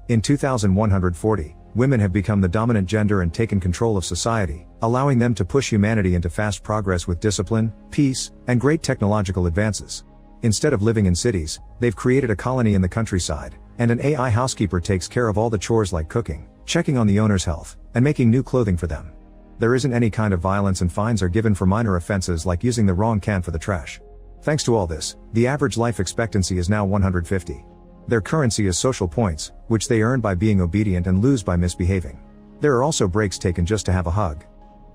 In 2140, women have become the dominant gender and taken control of society, allowing them to push humanity into fast progress with discipline, peace, and great technological advances. Instead of living in cities, they've created a colony in the countryside, and an AI housekeeper takes care of all the chores like cooking, checking on the owner's health, and making new clothing for them. There isn't any kind of violence, and fines are given for minor offenses like using the wrong can for the trash. Thanks to all this, the average life expectancy is now 150. Their currency is social points, which they earn by being obedient and lose by misbehaving. There are also breaks taken just to have a hug.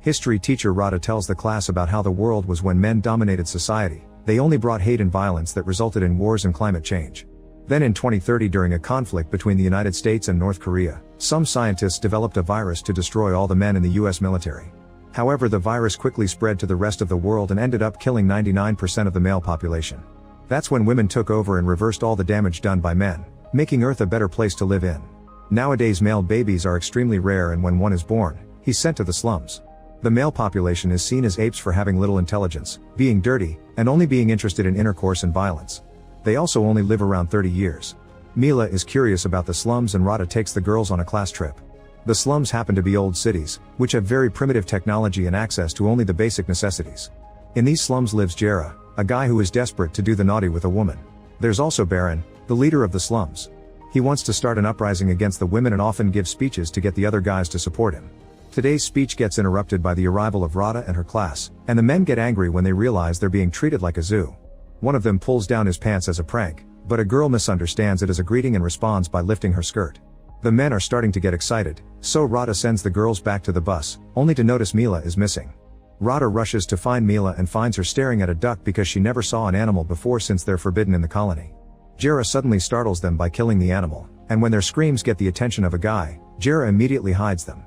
History teacher Rada tells the class about how the world was when men dominated society. They only brought hate and violence that resulted in wars and climate change. Then in 2030, during a conflict between the United States and North Korea, some scientists developed a virus to destroy all the men in the US military. However, the virus quickly spread to the rest of the world and ended up killing 99% of the male population. That's when women took over and reversed all the damage done by men, making Earth a better place to live in. Nowadays, male babies are extremely rare, and when one is born, he's sent to the slums. The male population is seen as apes for having little intelligence, being dirty, and only being interested in intercourse and violence. They also only live around 30 years. Mila is curious about the slums, and Rada takes the girls on a class trip. The slums happen to be old cities, which have very primitive technology and access to only the basic necessities. In these slums lives Jera, a guy who is desperate to do the naughty with a woman. There's also Baron, the leader of the slums. He wants to start an uprising against the women and often gives speeches to get the other guys to support him. Today's speech gets interrupted by the arrival of Rada and her class, and the men get angry when they realize they're being treated like a zoo. One of them pulls down his pants as a prank, but a girl misunderstands it as a greeting and responds by lifting her skirt. The men are starting to get excited, so Rada sends the girls back to the bus, only to notice Mila is missing. Rada rushes to find Mila and finds her staring at a duck because she never saw an animal before, since they're forbidden in the colony. Jera suddenly startles them by killing the animal, and when their screams get the attention of a guy, Jera immediately hides them.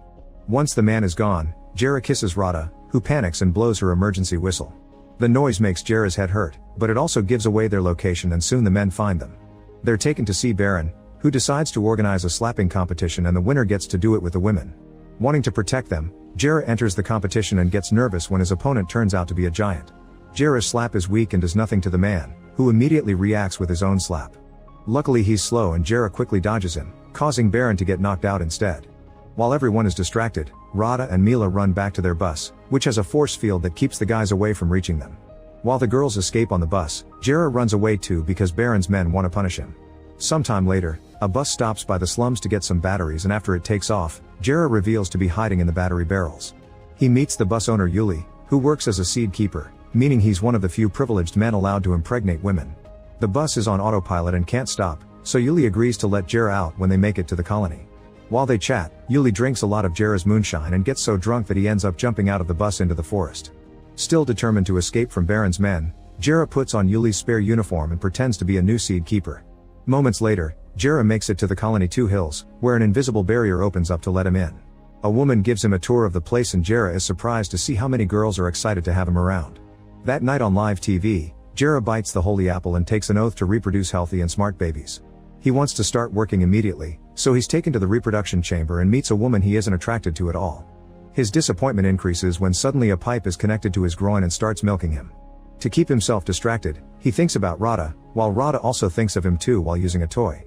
Once the man is gone, Jera kisses Rada, who panics and blows her emergency whistle. The noise makes Jera's head hurt, but it also gives away their location, and soon the men find them. They're taken to see Baron, who decides to organize a slapping competition, and the winner gets to do it with the women. Wanting to protect them, Jera enters the competition and gets nervous when his opponent turns out to be a giant. Jera's slap is weak and does nothing to the man, who immediately reacts with his own slap. Luckily he's slow and Jera quickly dodges him, causing Baron to get knocked out instead. While everyone is distracted, Rada and Mila run back to their bus, which has a force field that keeps the guys away from reaching them. While the girls escape on the bus, Jera runs away too because Baron's men want to punish him. Sometime later, a bus stops by the slums to get some batteries, and after it takes off, Jera reveals to be hiding in the battery barrels. He meets the bus owner Yuli, who works as a seed keeper, meaning he's one of the few privileged men allowed to impregnate women. The bus is on autopilot and can't stop, so Yuli agrees to let Jera out when they make it to the colony. While they chat, Yuli drinks a lot of Jera's moonshine and gets so drunk that he ends up jumping out of the bus into the forest. Still determined to escape from Baron's men, Jera puts on Yuli's spare uniform and pretends to be a new seed keeper. Moments later, Jera makes it to the colony 2 Hills, where an invisible barrier opens up to let him in. A woman gives him a tour of the place, and Jera is surprised to see how many girls are excited to have him around. That night on live TV, Jera bites the holy apple and takes an oath to reproduce healthy and smart babies. He wants to start working immediately, so he's taken to the reproduction chamber and meets a woman he isn't attracted to at all. His disappointment increases when suddenly a pipe is connected to his groin and starts milking him. To keep himself distracted, he thinks about Rada, while Rada also thinks of him too while using a toy.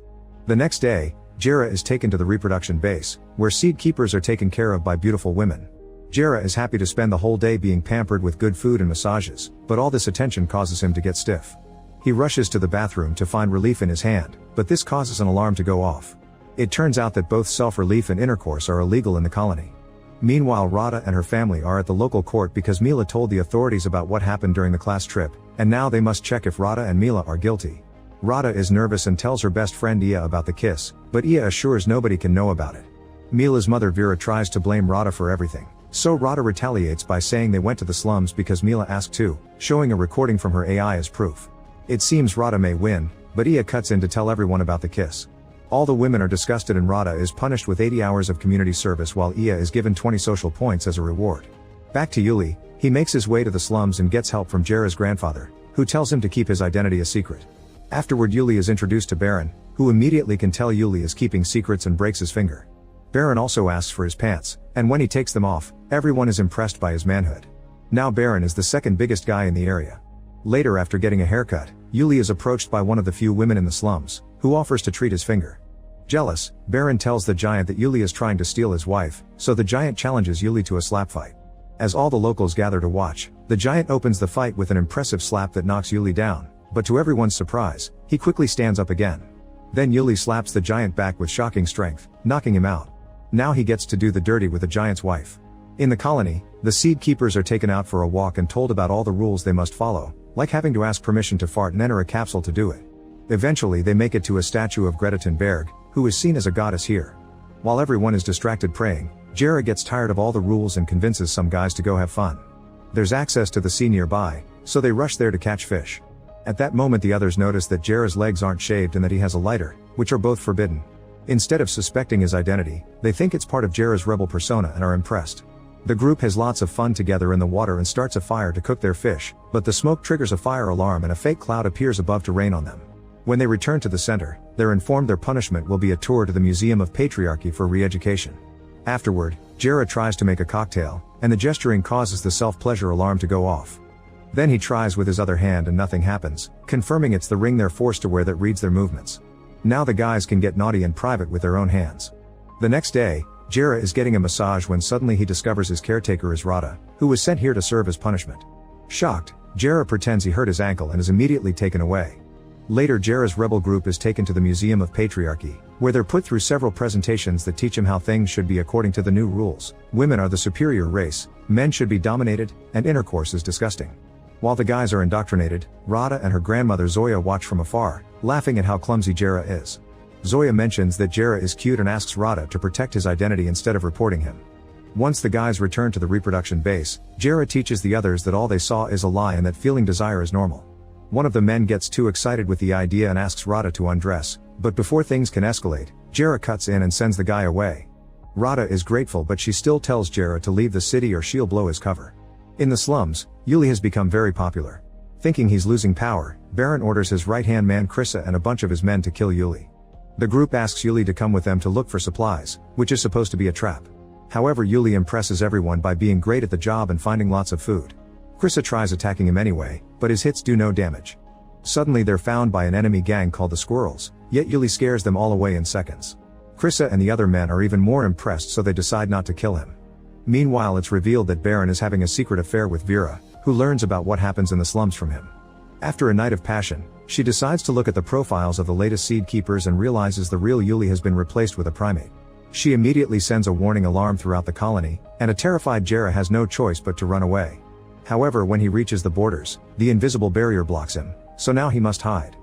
The next day, Jera is taken to the reproduction base, where seed keepers are taken care of by beautiful women. Jera is happy to spend the whole day being pampered with good food and massages, but all this attention causes him to get stiff. He rushes to the bathroom to find relief in his hand, but this causes an alarm to go off. It turns out that both self-relief and intercourse are illegal in the colony. Meanwhile, Rada and her family are at the local court because Mila told the authorities about what happened during the class trip, and now they must check if Rada and Mila are guilty. Rada is nervous and tells her best friend Ia about the kiss, but Ia assures nobody can know about it. Mila's mother Vera tries to blame Rada for everything, so Rada retaliates by saying they went to the slums because Mila asked to, showing a recording from her AI as proof. It seems Rada may win, but Ia cuts in to tell everyone about the kiss. All the women are disgusted and Rada is punished with 80 hours of community service, while Ia is given 20 social points as a reward. Back to Yuli, he makes his way to the slums and gets help from Jera's grandfather, who tells him to keep his identity a secret. Afterward, Yuli is introduced to Baron, who immediately can tell Yuli is keeping secrets and breaks his finger. Baron also asks for his pants, and when he takes them off, everyone is impressed by his manhood. Now Baron is the second biggest guy in the area. Later, after getting a haircut, Yuli is approached by one of the few women in the slums, who offers to treat his finger. Jealous, Baron tells the giant that Yuli is trying to steal his wife, so the giant challenges Yuli to a slap fight. As all the locals gather to watch, the giant opens the fight with an impressive slap that knocks Yuli down, but to everyone's surprise, he quickly stands up again. Then Yuli slaps the giant back with shocking strength, knocking him out. Now he gets to do the dirty with the giant's wife. In the colony, the seed keepers are taken out for a walk and told about all the rules they must follow, like having to ask permission to fart and enter a capsule to do it. Eventually they make it to a statue of Greta Thunberg, who is seen as a goddess here. While everyone is distracted praying, Jera gets tired of all the rules and convinces some guys to go have fun. There's access to the sea nearby, so they rush there to catch fish. At that moment the others notice that Jera's legs aren't shaved and that he has a lighter, which are both forbidden. Instead of suspecting his identity, they think it's part of Jera's rebel persona and are impressed. The group has lots of fun together in the water and starts a fire to cook their fish, but the smoke triggers a fire alarm and a fake cloud appears above to rain on them. When they return to the center, they're informed their punishment will be a tour to the Museum of Patriarchy for re-education. Afterward, Jera tries to make a cocktail, and the gesturing causes the self-pleasure alarm to go off. Then he tries with his other hand and nothing happens, confirming it's the ring they're forced to wear that reads their movements. Now the guys can get naughty in private with their own hands. The next day, Jera is getting a massage when suddenly he discovers his caretaker is Rada, who was sent here to serve as punishment. Shocked, Jera pretends he hurt his ankle and is immediately taken away. Later Jera's rebel group is taken to the Museum of Patriarchy, where they're put through several presentations that teach him how things should be according to the new rules. Women are the superior race, men should be dominated, and intercourse is disgusting. While the guys are indoctrinated, Rada and her grandmother Zoya watch from afar, laughing at how clumsy Jera is. Zoya mentions that Jera is cute and asks Rada to protect his identity instead of reporting him. Once the guys return to the reproduction base, Jera teaches the others that all they saw is a lie and that feeling desire is normal. One of the men gets too excited with the idea and asks Rada to undress, but before things can escalate, Jera cuts in and sends the guy away. Rada is grateful but she still tells Jera to leave the city or she'll blow his cover. In the slums, Yuli has become very popular. Thinking he's losing power, Baron orders his right-hand man Krissa and a bunch of his men to kill Yuli. The group asks Yuli to come with them to look for supplies, which is supposed to be a trap. However, Yuli impresses everyone by being great at the job and finding lots of food. Krissa tries attacking him anyway, but his hits do no damage. Suddenly they're found by an enemy gang called the Squirrels, yet Yuli scares them all away in seconds. Krissa and the other men are even more impressed, so they decide not to kill him. Meanwhile, it's revealed that Baron is having a secret affair with Vera, who learns about what happens in the slums from him. After a night of passion, she decides to look at the profiles of the latest seed keepers and realizes the real Yuli has been replaced with a primate. She immediately sends a warning alarm throughout the colony, and a terrified Jera has no choice but to run away. However, when he reaches the borders, the invisible barrier blocks him, so now he must hide.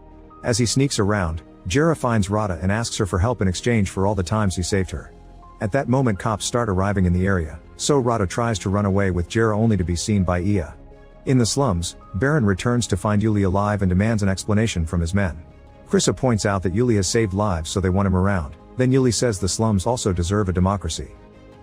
As he sneaks around, Jera finds Rada and asks her for help in exchange for all the times he saved her. At that moment cops start arriving in the area, so Rada tries to run away with Jera only to be seen by Iya. In the slums, Baron returns to find Yuli alive and demands an explanation from his men. Krissa points out that Yuli has saved lives so they want him around, then Yuli says the slums also deserve a democracy.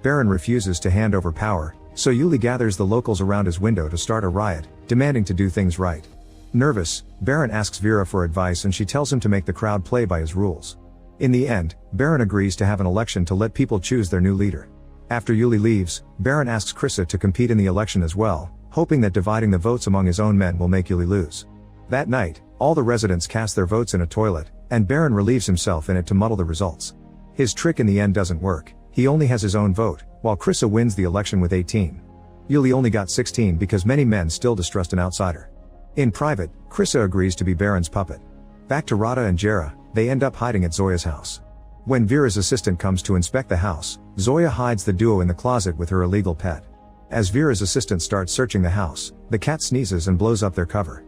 Baron refuses to hand over power, so Yuli gathers the locals around his window to start a riot, demanding to do things right. Nervous, Baron asks Vera for advice and she tells him to make the crowd play by his rules. In the end, Baron agrees to have an election to let people choose their new leader. After Yuli leaves, Baron asks Krissa to compete in the election as well, hoping that dividing the votes among his own men will make Yuli lose. That night, all the residents cast their votes in a toilet, and Baron relieves himself in it to muddle the results. His trick in the end doesn't work, he only has his own vote, while Krissa wins the election with 18. Yuli only got 16 because many men still distrust an outsider. In private, Krissa agrees to be Baron's puppet. Back to Rada and Jera, they end up hiding at Zoya's house. When Vera's assistant comes to inspect the house, Zoya hides the duo in the closet with her illegal pet. As Vera's assistant starts searching the house, the cat sneezes and blows up their cover.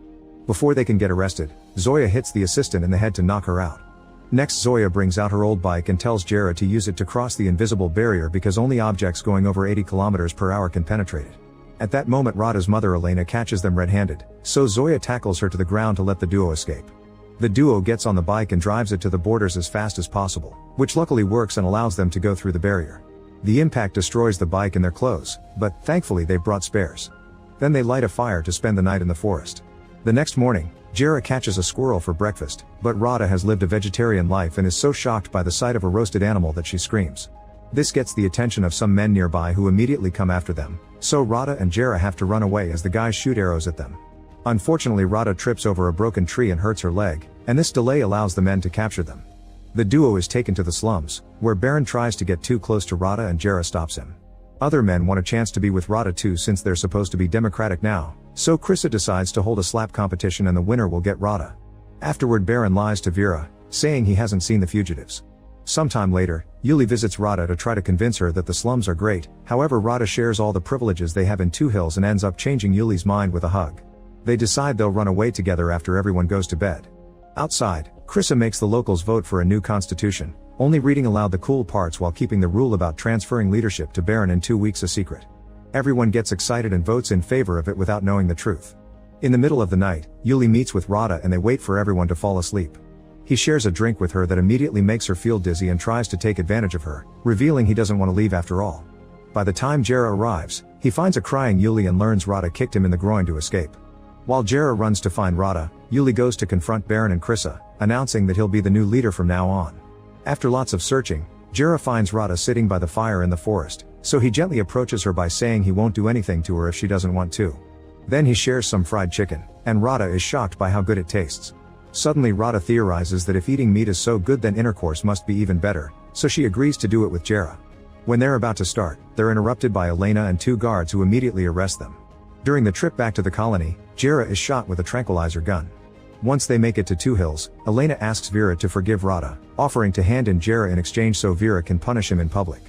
Before they can get arrested, Zoya hits the assistant in the head to knock her out. Next, Zoya brings out her old bike and tells Jera to use it to cross the invisible barrier because only objects going over 80 km/h can penetrate it. At that moment Rada's mother Elena catches them red-handed, so Zoya tackles her to the ground to let the duo escape. The duo gets on the bike and drives it to the borders as fast as possible, which luckily works and allows them to go through the barrier. The impact destroys the bike and their clothes, but thankfully they've brought spares. Then they light a fire to spend the night in the forest. The next morning, Jera catches a squirrel for breakfast, but Rada has lived a vegetarian life and is so shocked by the sight of a roasted animal that she screams. This gets the attention of some men nearby who immediately come after them, so Rada and Jera have to run away as the guys shoot arrows at them. Unfortunately, Rada trips over a broken tree and hurts her leg, and this delay allows the men to capture them. The duo is taken to the slums, where Baron tries to get too close to Rada and Jera stops him. Other men want a chance to be with Rada too since they're supposed to be democratic now, so Krissa decides to hold a slap competition and the winner will get Rada. Afterward Baron lies to Vera, saying he hasn't seen the fugitives. Sometime later, Yuli visits Rada to try to convince her that the slums are great, however Rada shares all the privileges they have in Two Hills and ends up changing Yuli's mind with a hug. They decide they'll run away together after everyone goes to bed. Outside, Krissa makes the locals vote for a new constitution, only reading aloud the cool parts while keeping the rule about transferring leadership to Baron in 2 weeks a secret. Everyone gets excited and votes in favor of it without knowing the truth. In the middle of the night, Yuli meets with Rada and they wait for everyone to fall asleep. He shares a drink with her that immediately makes her feel dizzy and tries to take advantage of her, revealing he doesn't want to leave after all. By the time Jera arrives, he finds a crying Yuli and learns Rada kicked him in the groin to escape. While Jera runs to find Rada, Yuli goes to confront Baron and Krissa, announcing that he'll be the new leader from now on. After lots of searching, Jera finds Rada sitting by the fire in the forest, so he gently approaches her by saying he won't do anything to her if she doesn't want to. Then he shares some fried chicken, and Rada is shocked by how good it tastes. Suddenly Rada theorizes that if eating meat is so good then intercourse must be even better, so she agrees to do it with Jera. When they're about to start, they're interrupted by Elena and 2 guards who immediately arrest them. During the trip back to the colony, Jera is shot with a tranquilizer gun. Once they make it to Two Hills, Elena asks Vera to forgive Rada, offering to hand in Jera in exchange so Vera can punish him in public.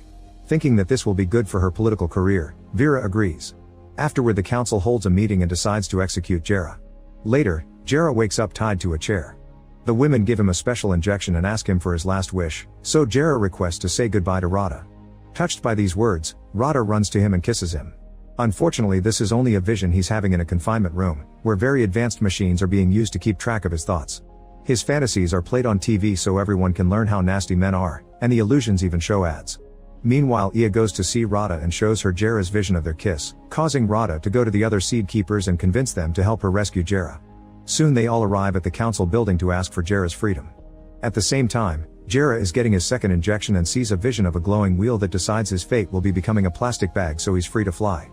Thinking that this will be good for her political career, Vera agrees. Afterward the council holds a meeting and decides to execute Jera. Later, Jera wakes up tied to a chair. The women give him a special injection and ask him for his last wish, so Jera requests to say goodbye to Rada. Touched by these words, Rada runs to him and kisses him. Unfortunately this is only a vision he's having in a confinement room, where very advanced machines are being used to keep track of his thoughts. His fantasies are played on TV so everyone can learn how nasty men are, and the illusions even show ads. Meanwhile Ia goes to see Rada and shows her Jera's vision of their kiss, causing Rada to go to the other seed keepers and convince them to help her rescue Jera. Soon they all arrive at the council building to ask for Jera's freedom. At the same time, Jera is getting his second injection and sees a vision of a glowing wheel that decides his fate will be becoming a plastic bag so he's free to fly.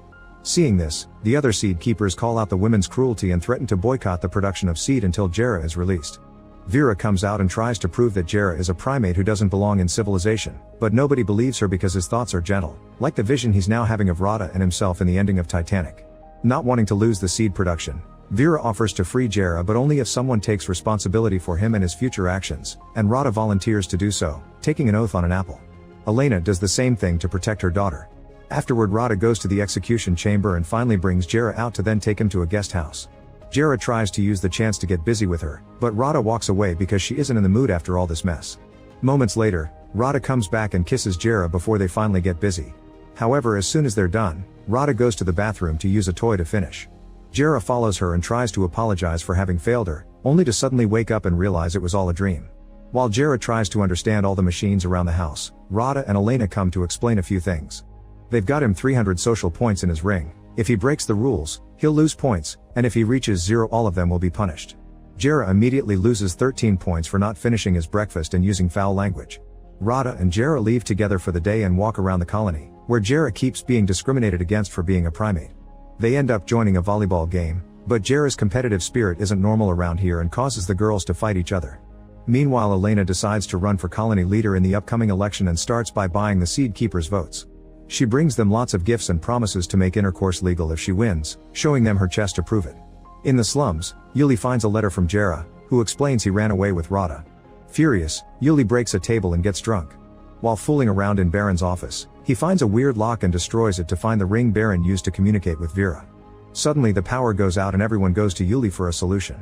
Seeing this, the other seed keepers call out the women's cruelty and threaten to boycott the production of seed until Jera is released. Vera comes out and tries to prove that Jera is a primate who doesn't belong in civilization, but nobody believes her because his thoughts are gentle, like the vision he's now having of Rada and himself in the ending of Titanic. Not wanting to lose the seed production, Vera offers to free Jera but only if someone takes responsibility for him and his future actions, and Rada volunteers to do so, taking an oath on an apple. Elena does the same thing to protect her daughter. Afterward Rada goes to the execution chamber and finally brings Jera out to then take him to a guest house. Jera tries to use the chance to get busy with her, but Rada walks away because she isn't in the mood after all this mess. Moments later, Rada comes back and kisses Jera before they finally get busy. However, as soon as they're done, Rada goes to the bathroom to use a toy to finish. Jera follows her and tries to apologize for having failed her, only to suddenly wake up and realize it was all a dream. While Jera tries to understand all the machines around the house, Rada and Elena come to explain a few things. They've got him 300 social points in his ring. If he breaks the rules, he'll lose points, and if he reaches 0 all of them will be punished. Jera immediately loses 13 points for not finishing his breakfast and using foul language. Rada and Jera leave together for the day and walk around the colony, where Jera keeps being discriminated against for being a primate. They end up joining a volleyball game, but Jera's competitive spirit isn't normal around here and causes the girls to fight each other. Meanwhile Elena decides to run for colony leader in the upcoming election and starts by buying the seed keepers' votes. She brings them lots of gifts and promises to make intercourse legal if she wins, showing them her chest to prove it. In the slums, Yuli finds a letter from Jera, who explains he ran away with Rada. Furious, Yuli breaks a table and gets drunk. While fooling around in Baron's office, he finds a weird lock and destroys it to find the ring Baron used to communicate with Vera. Suddenly the power goes out and everyone goes to Yuli for a solution.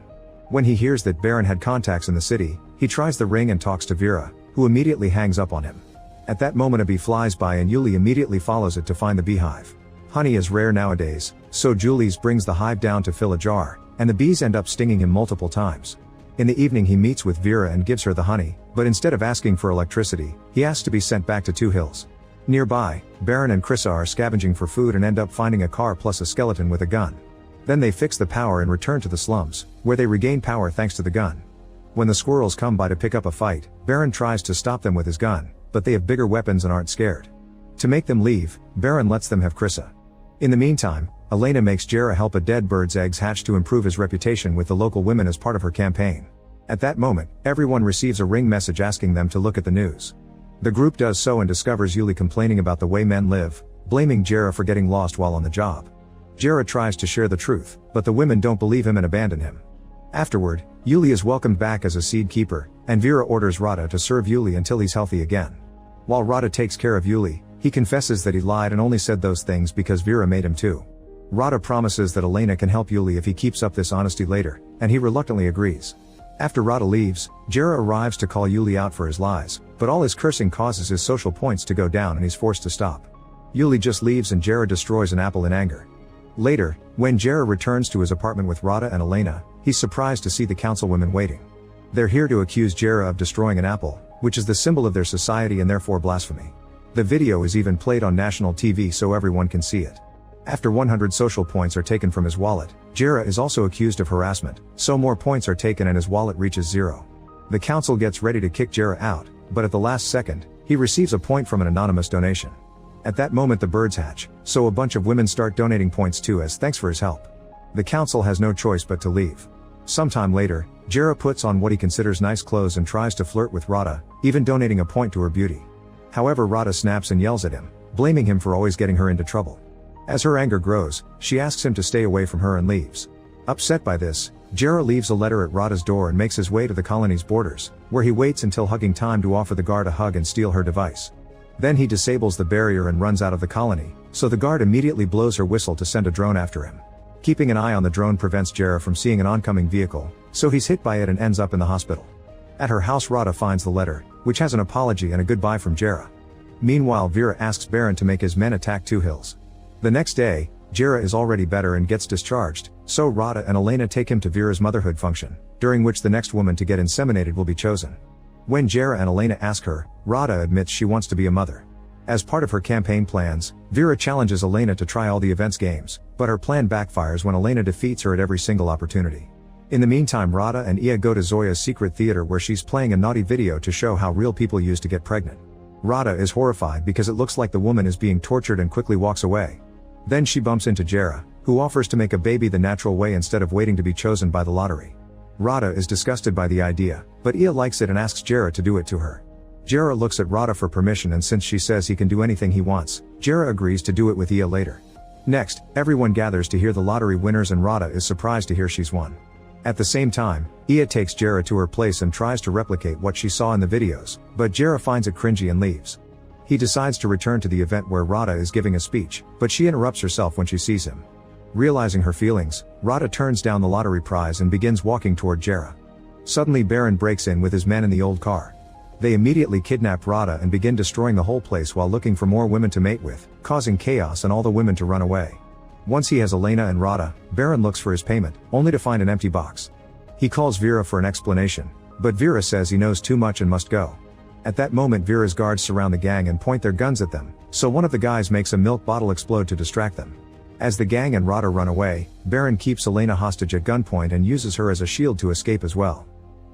When he hears that Baron had contacts in the city, he tries the ring and talks to Vera, who immediately hangs up on him. At that moment a bee flies by and Yuli immediately follows it to find the beehive. Honey is rare nowadays, so Julius brings the hive down to fill a jar, and the bees end up stinging him multiple times. In the evening he meets with Vera and gives her the honey, but instead of asking for electricity, he asks to be sent back to Two Hills. Nearby, Baron and Krissa are scavenging for food and end up finding a car plus a skeleton with a gun. Then they fix the power and return to the slums, where they regain power thanks to the gun. When the squirrels come by to pick up a fight, Baron tries to stop them with his gun, but they have bigger weapons and aren't scared. To make them leave, Baron lets them have Krissa. In the meantime, Elena makes Jera help a dead bird's eggs hatch to improve his reputation with the local women as part of her campaign. At that moment, everyone receives a ring message asking them to look at the news. The group does so and discovers Yuli complaining about the way men live, blaming Jera for getting lost while on the job. Jera tries to share the truth, but the women don't believe him and abandon him. Afterward, Yuli is welcomed back as a seed keeper, and Vera orders Rada to serve Yuli until he's healthy again. While Rada takes care of Yuli, he confesses that he lied and only said those things because Vera made him to. Rada promises that Elena can help Yuli if he keeps up this honesty later, and he reluctantly agrees. After Rada leaves, Jera arrives to call Yuli out for his lies, but all his cursing causes his social points to go down and he's forced to stop. Yuli just leaves and Jera destroys an apple in anger. Later, when Jera returns to his apartment with Rada and Elena, he's surprised to see the councilwomen waiting. They're here to accuse Jera of destroying an apple, which is the symbol of their society and therefore blasphemy. The video is even played on national TV so everyone can see it. After 100 social points are taken from his wallet, Jera is also accused of harassment, so more points are taken and his wallet reaches 0. The council gets ready to kick Jera out, but at the last second, he receives a point from an anonymous donation. At that moment the birds hatch, so a bunch of women start donating points too as thanks for his help. The council has no choice but to leave. Sometime later, Jera puts on what he considers nice clothes and tries to flirt with Rada, even donating a point to her beauty. However, Rada snaps and yells at him, blaming him for always getting her into trouble. As her anger grows, she asks him to stay away from her and leaves. Upset by this, Jera leaves a letter at Rada's door and makes his way to the colony's borders, where he waits until hugging time to offer the guard a hug and steal her device. Then he disables the barrier and runs out of the colony, so the guard immediately blows her whistle to send a drone after him. Keeping an eye on the drone prevents Jera from seeing an oncoming vehicle, so he's hit by it and ends up in the hospital. At her house Rada finds the letter, which has an apology and a goodbye from Jera. Meanwhile Vera asks Baron to make his men attack Two Hills. The next day, Jera is already better and gets discharged, so Rada and Elena take him to Vera's motherhood function, during which the next woman to get inseminated will be chosen. When Jera and Elena ask her, Rada admits she wants to be a mother. As part of her campaign plans, Vera challenges Elena to try all the events games, but her plan backfires when Elena defeats her at every single opportunity. In the meantime Rada and Ia go to Zoya's secret theater where she's playing a naughty video to show how real people used to get pregnant. Rada is horrified because it looks like the woman is being tortured and quickly walks away. Then she bumps into Jera, who offers to make a baby the natural way instead of waiting to be chosen by the lottery. Rada is disgusted by the idea, but Ia likes it and asks Jera to do it to her. Jera looks at Rada for permission and since she says he can do anything he wants, Jera agrees to do it with Ia later. Next, everyone gathers to hear the lottery winners and Rada is surprised to hear she's won. At the same time, Ia takes Jera to her place and tries to replicate what she saw in the videos, but Jera finds it cringy and leaves. He decides to return to the event where Rada is giving a speech, but she interrupts herself when she sees him. Realizing her feelings, Rada turns down the lottery prize and begins walking toward Jera. Suddenly Baron breaks in with his men in the old car. They immediately kidnap Rada and begin destroying the whole place while looking for more women to mate with, causing chaos and all the women to run away. Once he has Elena and Rada, Baron looks for his payment, only to find an empty box. He calls Vera for an explanation, but Vera says he knows too much and must go. At that moment Vera's guards surround the gang and point their guns at them, so one of the guys makes a milk bottle explode to distract them. As the gang and Rada run away, Baron keeps Elena hostage at gunpoint and uses her as a shield to escape as well.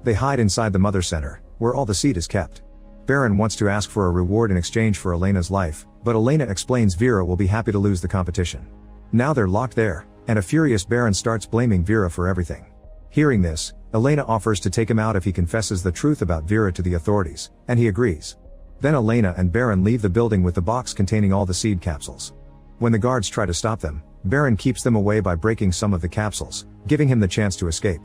They hide inside the Mother Center, where all the seed is kept. Baron wants to ask for a reward in exchange for Elena's life, but Elena explains Vera will be happy to lose the competition. Now they're locked there, and a furious Baron starts blaming Vera for everything. Hearing this, Elena offers to take him out if he confesses the truth about Vera to the authorities, and he agrees. Then Elena and Baron leave the building with the box containing all the seed capsules. When the guards try to stop them, Baron keeps them away by breaking some of the capsules, giving him the chance to escape.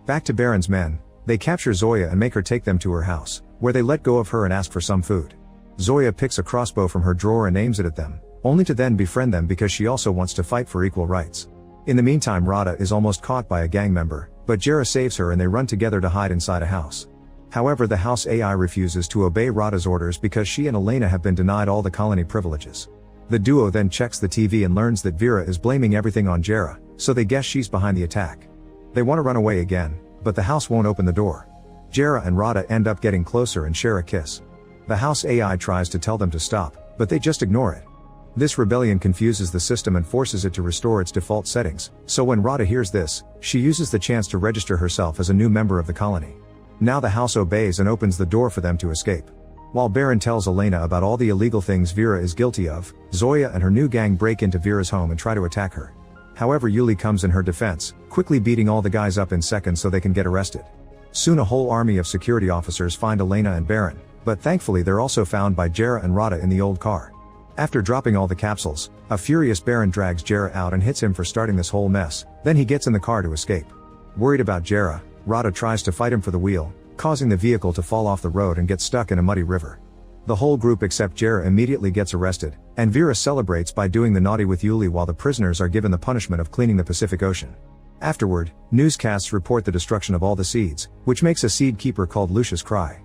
Back to Baron's men, they capture Zoya and make her take them to her house, where they let go of her and ask for some food. Zoya picks a crossbow from her drawer and aims it at them, only to then befriend them because she also wants to fight for equal rights. In the meantime Rada is almost caught by a gang member, but Jera saves her and they run together to hide inside a house. However, the house AI refuses to obey Rada's orders because she and Elena have been denied all the colony privileges. The duo then checks the TV and learns that Vera is blaming everything on Jera, so they guess she's behind the attack. They want to run away again, but the house won't open the door. Jera and Rada end up getting closer and share a kiss. The house AI tries to tell them to stop, but they just ignore it. This rebellion confuses the system and forces it to restore its default settings, so when Rada hears this, she uses the chance to register herself as a new member of the colony. Now the house obeys and opens the door for them to escape. While Baron tells Elena about all the illegal things Vera is guilty of, Zoya and her new gang break into Vera's home and try to attack her. However, Yuli comes in her defense, quickly beating all the guys up in seconds so they can get arrested. Soon a whole army of security officers find Elena and Baron, but thankfully they're also found by Jera and Rada in the old car. After dropping all the capsules, a furious Baron drags Jera out and hits him for starting this whole mess, then he gets in the car to escape. Worried about Jera, Rada tries to fight him for the wheel, causing the vehicle to fall off the road and get stuck in a muddy river. The whole group except Jera immediately gets arrested, and Vera celebrates by doing the naughty with Yuli while the prisoners are given the punishment of cleaning the Pacific Ocean. Afterward, newscasts report the destruction of all the seeds, which makes a seed keeper called Lucius cry.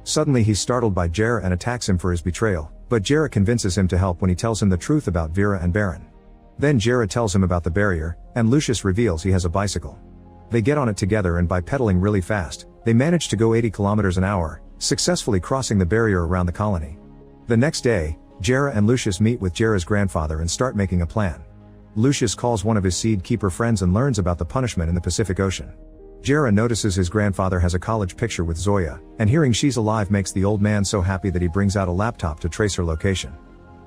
Suddenly he's startled by Jera and attacks him for his betrayal, but Jera convinces him to help when he tells him the truth about Vera and Baron. Then Jera tells him about the barrier, and Lucius reveals he has a bicycle. They get on it together and by pedaling really fast, they manage to go 80 kilometers an hour, successfully crossing the barrier around the colony. The next day, Jera and Lucius meet with Jera's grandfather and start making a plan. Lucius calls one of his seed keeper friends and learns about the punishment in the Pacific Ocean. Jera notices his grandfather has a college picture with Zoya, and hearing she's alive makes the old man so happy that he brings out a laptop to trace her location.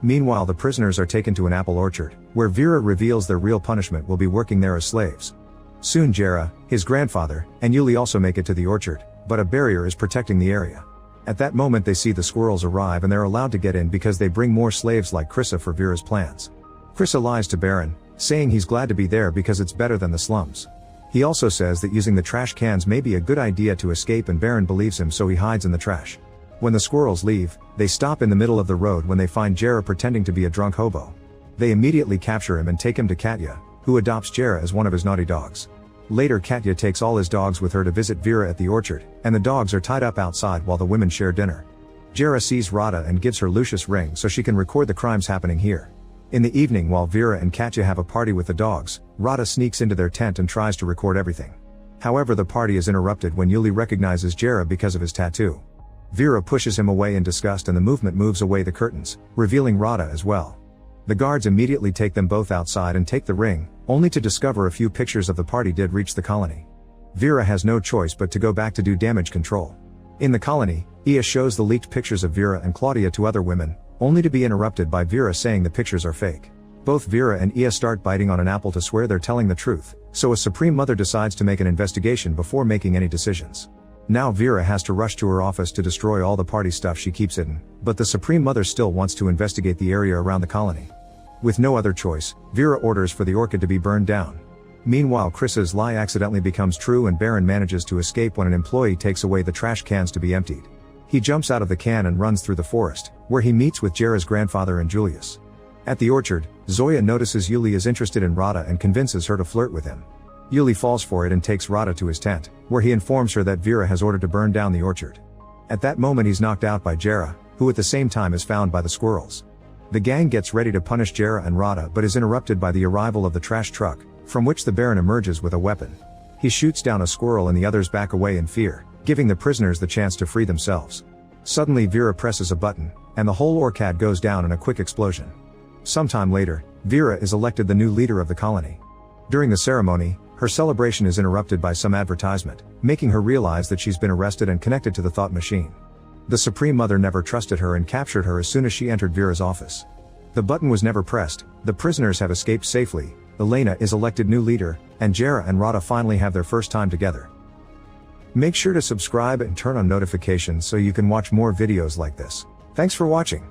Meanwhile, the prisoners are taken to an apple orchard, where Vera reveals their real punishment will be working there as slaves. Soon Jera, his grandfather, and Yuli also make it to the orchard, but a barrier is protecting the area. At that moment they see the squirrels arrive and they're allowed to get in because they bring more slaves like Krissa for Vera's plans. Krissa lies to Baron, saying he's glad to be there because it's better than the slums. He also says that using the trash cans may be a good idea to escape, and Baron believes him, so he hides in the trash. When the squirrels leave, they stop in the middle of the road when they find Jera pretending to be a drunk hobo. They immediately capture him and take him to Katya, who adopts Jera as one of his naughty dogs. Later Katya takes all his dogs with her to visit Vera at the orchard, and the dogs are tied up outside while the women share dinner. Jera sees Rada and gives her Lucius' ring so she can record the crimes happening here. In the evening, while Vera and Katya have a party with the dogs, Rada sneaks into their tent and tries to record everything. However, the party is interrupted when Yuli recognizes Jera because of his tattoo. Vera pushes him away in disgust and the movement moves away the curtains, revealing Rada as well. The guards immediately take them both outside and take the ring, only to discover a few pictures of the party did reach the colony. Vera has no choice but to go back to do damage control. In the colony, Ia shows the leaked pictures of Vera and Claudia to other women, only to be interrupted by Vera saying the pictures are fake. Both Vera and Ia start biting on an apple to swear they're telling the truth, so a Supreme Mother decides to make an investigation before making any decisions. Now Vera has to rush to her office to destroy all the party stuff she keeps hidden, but the Supreme Mother still wants to investigate the area around the colony. With no other choice, Vera orders for the orchid to be burned down. Meanwhile, Krissa's lie accidentally becomes true and Baron manages to escape when an employee takes away the trash cans to be emptied. He jumps out of the can and runs through the forest, where he meets with Jera's grandfather and Julius. At the orchard, Zoya notices Yuli is interested in Rada and convinces her to flirt with him. Yuli falls for it and takes Rada to his tent, where he informs her that Vera has ordered to burn down the orchard. At that moment he's knocked out by Jera, who at the same time is found by the squirrels. The gang gets ready to punish Jera and Rada but is interrupted by the arrival of the trash truck, from which the Baron emerges with a weapon. He shoots down a squirrel and the others back away in fear, giving the prisoners the chance to free themselves. Suddenly Vera presses a button, and the whole orchard goes down in a quick explosion. Sometime later, Vera is elected the new leader of the colony. During the ceremony, her celebration is interrupted by some advertisement, making her realize that she's been arrested and connected to the thought machine. The Supreme Mother never trusted her and captured her as soon as she entered Vera's office. The button was never pressed, the prisoners have escaped safely, Elena is elected new leader, and Jera and Rada finally have their first time together. Make sure to subscribe and turn on notifications so you can watch more videos like this. Thanks for watching.